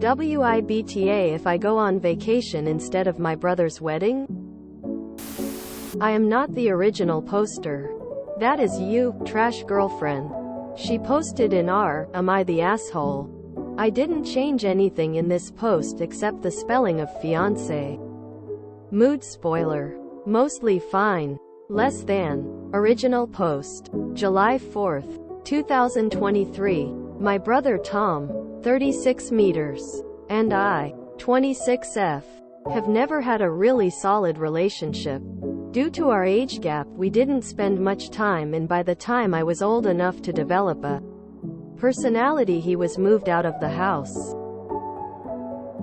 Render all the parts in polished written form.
WIBTA if I go on vacation instead of my brother's wedding? I am not the original poster. That is you, trash girlfriend. She posted in r, am I the asshole? I didn't change anything in this post except the spelling of fiancé. Mood spoiler. Mostly fine. Less than. Original post. July 4th, 2023. My brother Tom, 36 meters, and I, 26F, have never had a really solid relationship. Due to our age gap, we didn't spend much time, and by the time I was old enough to develop a personality, he was moved out of the house.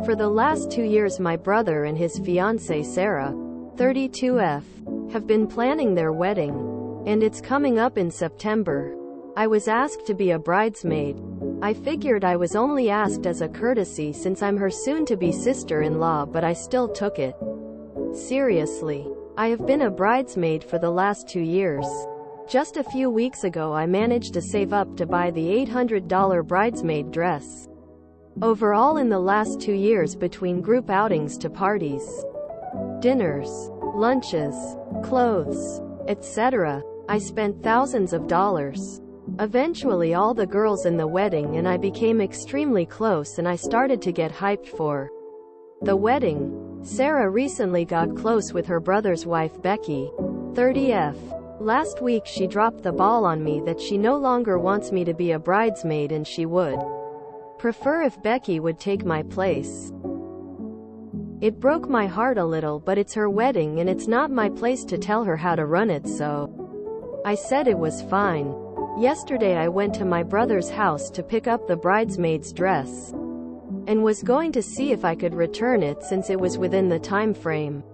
For the last 2 years, my brother and his fiancée Sarah, 32F, have been planning their wedding, and it's coming up in September. I was asked to be a bridesmaid. I figured I was only asked as a courtesy since I'm her soon-to-be sister-in-law, but I still took it seriously. I have been a bridesmaid for the last 2 years. Just a few weeks ago I managed to save up to buy the $800 bridesmaid dress. Overall, in the last 2 years, between group outings to parties, dinners, lunches, clothes, etc., I spent thousands of dollars. Eventually all the girls in the wedding and I became extremely close, and I started to get hyped for the wedding. Sarah recently got close with her brother's wife Becky, 30F. Last week she dropped the ball on me that she no longer wants me to be a bridesmaid and she would prefer if Becky would take my place. It broke my heart a little, but it's her wedding and it's not my place to tell her how to run it, so I said it was fine. Yesterday I went to my brother's house to pick up the bridesmaid's dress, and was going to see if I could return it since it was within the time frame.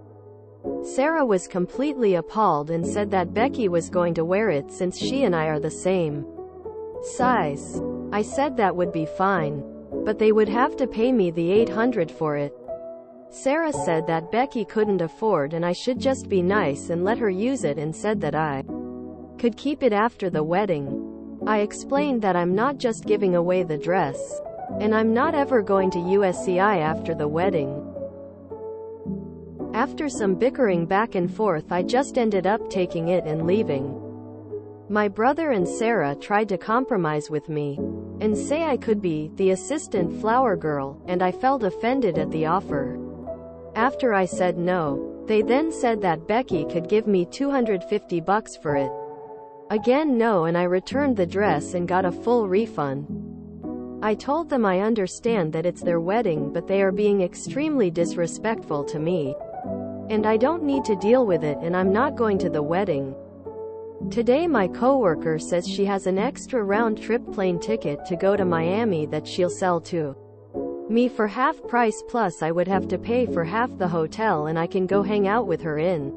Sarah was completely appalled and said that Becky was going to wear it since she and I are the same size. I said that would be fine, but they would have to pay me the $800 for it. Sarah said that Becky couldn't afford and I should just be nice and let her use it, and said that I could keep it after the wedding. I explained that I'm not just giving away the dress, and I'm not ever going to USCI after the wedding. After some bickering back and forth, I just ended up taking it and leaving. My brother and Sarah tried to compromise with me and say I could be the assistant flower girl, and I felt offended at the offer. After I said no, they then said that Becky could give me $250 for it. Again no, and I returned the dress and got a full refund. I told them I understand that it's their wedding, but they are being extremely disrespectful to me, and I don't need to deal with it, and I'm not going to the wedding. Today my coworker says she has an extra round-trip plane ticket to go to Miami that she'll sell to me for half price, plus I would have to pay for half the hotel, and I can go hang out with her in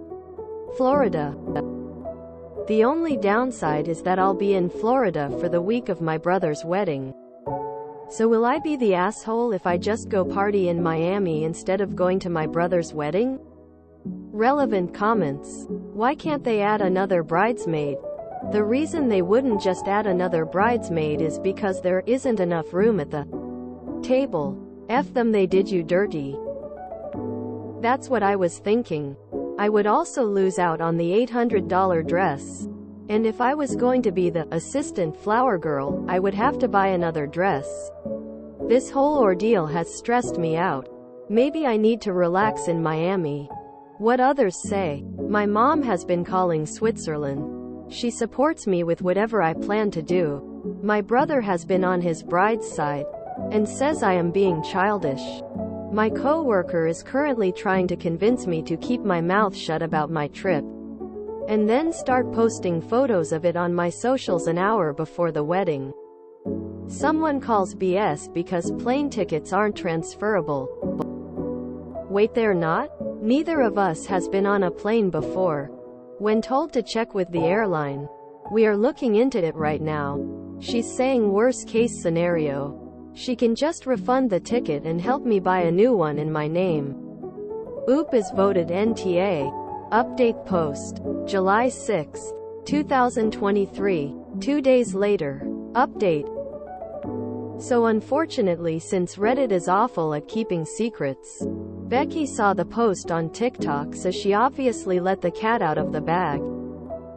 Florida. The only downside is that I'll be in Florida for the week of my brother's wedding. So will I be the asshole if I just go party in Miami instead of going to my brother's wedding? Relevant comments. Why can't they add another bridesmaid? The reason they wouldn't just add another bridesmaid is because there isn't enough room at the table. F them, they did you dirty. That's what I was thinking. I would also lose out on the $800 dress. And if I was going to be the assistant flower girl, I would have to buy another dress. This whole ordeal has stressed me out. Maybe I need to relax in Miami. What others say. My mom has been calling Switzerland. She supports me with whatever I plan to do. My brother has been on his bride's side and says I am being childish. My coworker is currently trying to convince me to keep my mouth shut about my trip, and then start posting photos of it on my socials an hour before the wedding. Someone calls BS because plane tickets aren't transferable. Wait, they're not? Neither of us has been on a plane before. When told to check with the airline, we are looking into it right now. She's saying worst case scenario, she can just refund the ticket and help me buy a new one in my name. OOP is voted NTA. Update post. July 6, 2023. 2 days later. Update. So unfortunately, since Reddit is awful at keeping secrets, Becky saw the post on TikTok, so she obviously let the cat out of the bag.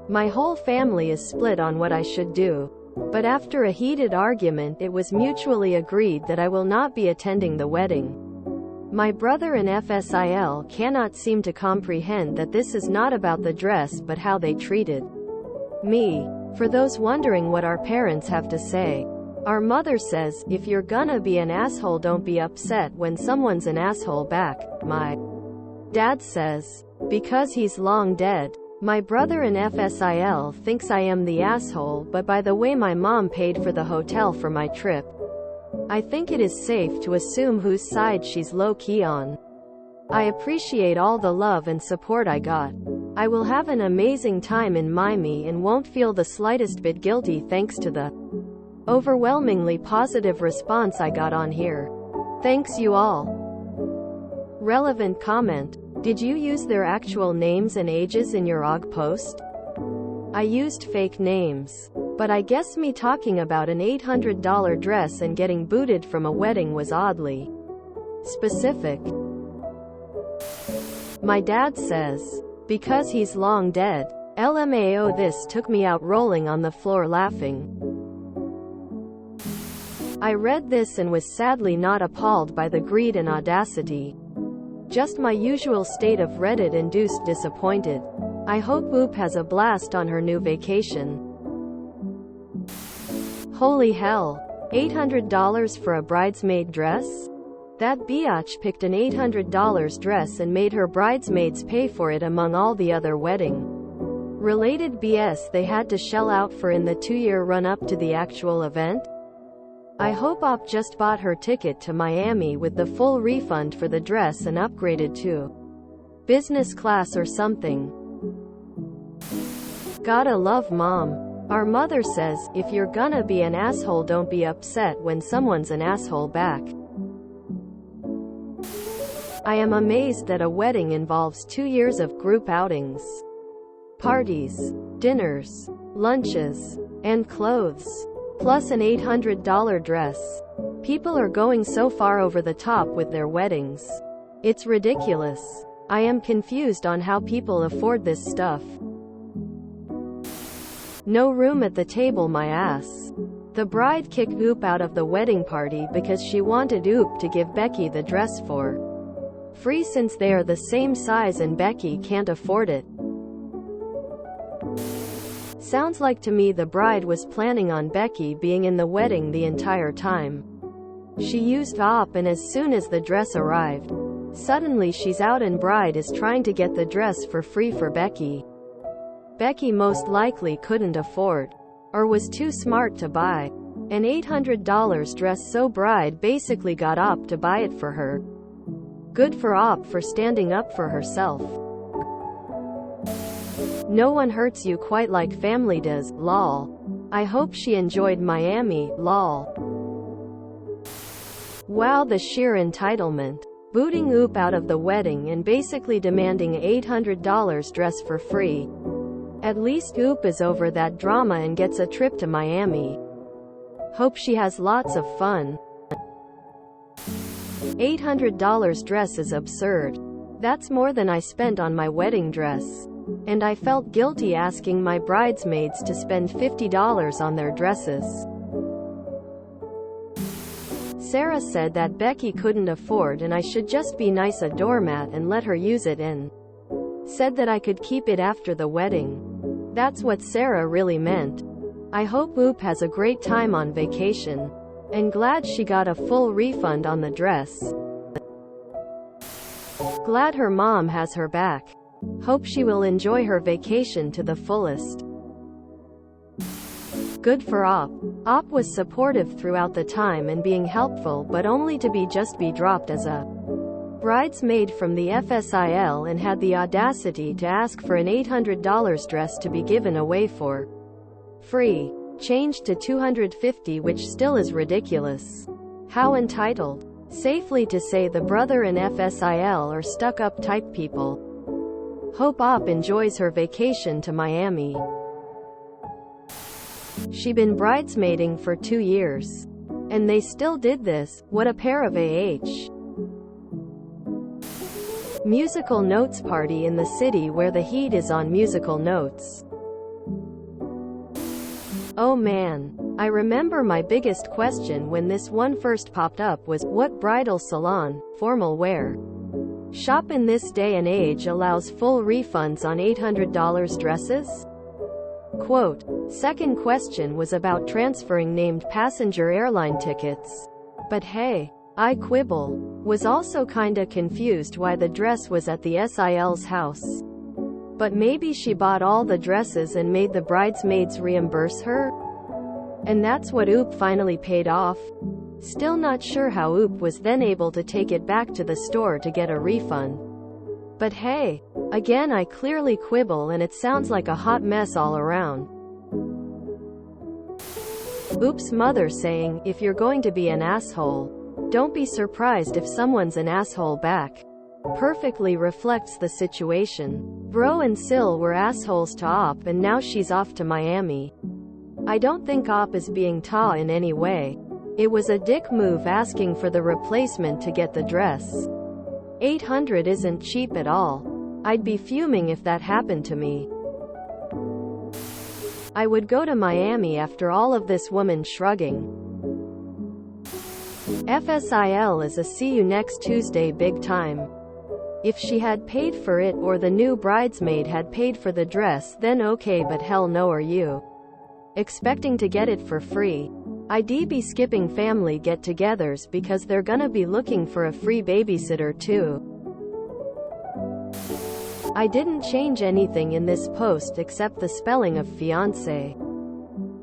My whole family is split on what I should do. But after a heated argument, it was mutually agreed that I will not be attending the wedding. My brother and FSIL cannot seem to comprehend that this is not about the dress but how they treated me. For those wondering what our parents have to say, our mother says, if you're gonna be an asshole, don't be upset when someone's an asshole back. My dad says, because he's long dead. My brother and FSIL thinks I am the asshole, but by the way my mom paid for the hotel for my trip, I think it is safe to assume whose side she's low-key on. I appreciate all the love and support I got. I will have an amazing time in Miami and won't feel the slightest bit guilty thanks to the overwhelmingly positive response I got on here. Thanks you all. Relevant comment. Did you use their actual names and ages in your OG post? I used fake names. But I guess me talking about an $800 dress and getting booted from a wedding was oddly specific. My dad says, because he's long dead. LMAO, this took me out rolling on the floor laughing. I read this and was sadly not appalled by the greed and audacity. Just my usual state of Reddit-induced disappointed. I hope Oop has a blast on her new vacation. Holy hell. $800 for a bridesmaid dress? That biatch picked an $800 dress and made her bridesmaids pay for it among all the other wedding-related BS they had to shell out for in the 2-year run-up to the actual event. I hope Op just bought her ticket to Miami with the full refund for the dress and upgraded to business class or something. Gotta love mom. Our mother says, if you're gonna be an asshole, don't be upset when someone's an asshole back. I am amazed that a wedding involves 2 years of group outings, parties, dinners, lunches, and clothes, plus an $800 dress. People are going so far over the top with their weddings. It's ridiculous. I am confused on how people afford this stuff. No room at the table, my ass. The bride kicked Oop out of the wedding party because she wanted Oop to give Becky the dress for free since they are the same size and Becky can't afford it. Sounds like to me the bride was planning on Becky being in the wedding the entire time. She used Op, and as soon as the dress arrived, suddenly she's out and bride is trying to get the dress for free for Becky. Becky most likely couldn't afford, or was too smart to buy, an $800 dress, so bride basically got Op to buy it for her. Good for Op for standing up for herself. No one hurts you quite like family does, lol. I hope she enjoyed Miami, lol. Wow, the sheer entitlement. Booting Oop out of the wedding and basically demanding an $800 dress for free. At least Oop is over that drama and gets a trip to Miami. Hope she has lots of fun. $800 dress is absurd. That's more than I spent on my wedding dress. And I felt guilty asking my bridesmaids to spend $50 on their dresses. Sarah said that Becky couldn't afford and I should just be nice a doormat and let her use it, and said that I could keep it after the wedding. That's what Sarah really meant. I hope Oop has a great time on vacation. And glad she got a full refund on the dress. Glad her mom has her back. Hope she will enjoy her vacation to the fullest. Good for Op. Op was supportive throughout the time and being helpful, but only to be dropped as a bridesmaid from the FSIL and had the audacity to ask for an $800 dress to be given away for free. Changed to $250, which still is ridiculous. How entitled. Safely to say the brother and FSIL are stuck-up type people. Hope Op enjoys her vacation to Miami. She been bridesmaiding for 2 years. And they still did this. What a pair of AH. Musical notes party in the city where the heat is on musical notes. Oh man. I remember my biggest question when this one first popped up was, what bridal salon, formal wear, shop in this day and age allows full refunds on $800 dresses? Quote. Second question was about transferring named passenger airline tickets. But hey, I quibble. Was also kinda confused why the dress was at the SIL's house. But maybe she bought all the dresses and made the bridesmaids reimburse her? And that's what Oop finally paid off. Still not sure how Oop was then able to take it back to the store to get a refund. But hey, again I clearly quibble and it sounds like a hot mess all around. Oop's mother saying, if you're going to be an asshole, don't be surprised if someone's an asshole back. Perfectly reflects the situation. Bro and Sil were assholes to Op and now she's off to Miami. I don't think Op is being ta in any way. It was a dick move asking for the replacement to get the dress. $800 isn't cheap at all. I'd be fuming if that happened to me. I would go to Miami after all of this. Woman shrugging. FSIL is a see you next Tuesday big time. If she had paid for it or the new bridesmaid had paid for the dress then okay, but hell no, are you expecting to get it for free? I'd be skipping family get-togethers because they're gonna be looking for a free babysitter too. I didn't change anything in this post except the spelling of fiancé.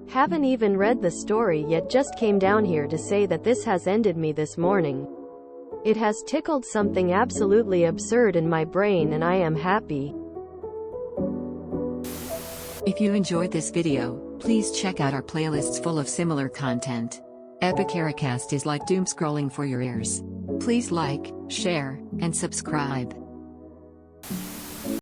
Haven't even read the story yet, just came down here to say that this has ended me this morning. It has tickled something absolutely absurd in my brain and I am happy. If you enjoyed this video, please check out our playlists full of similar content. Epicaricast is like doom scrolling for your ears. Please like, share, and subscribe.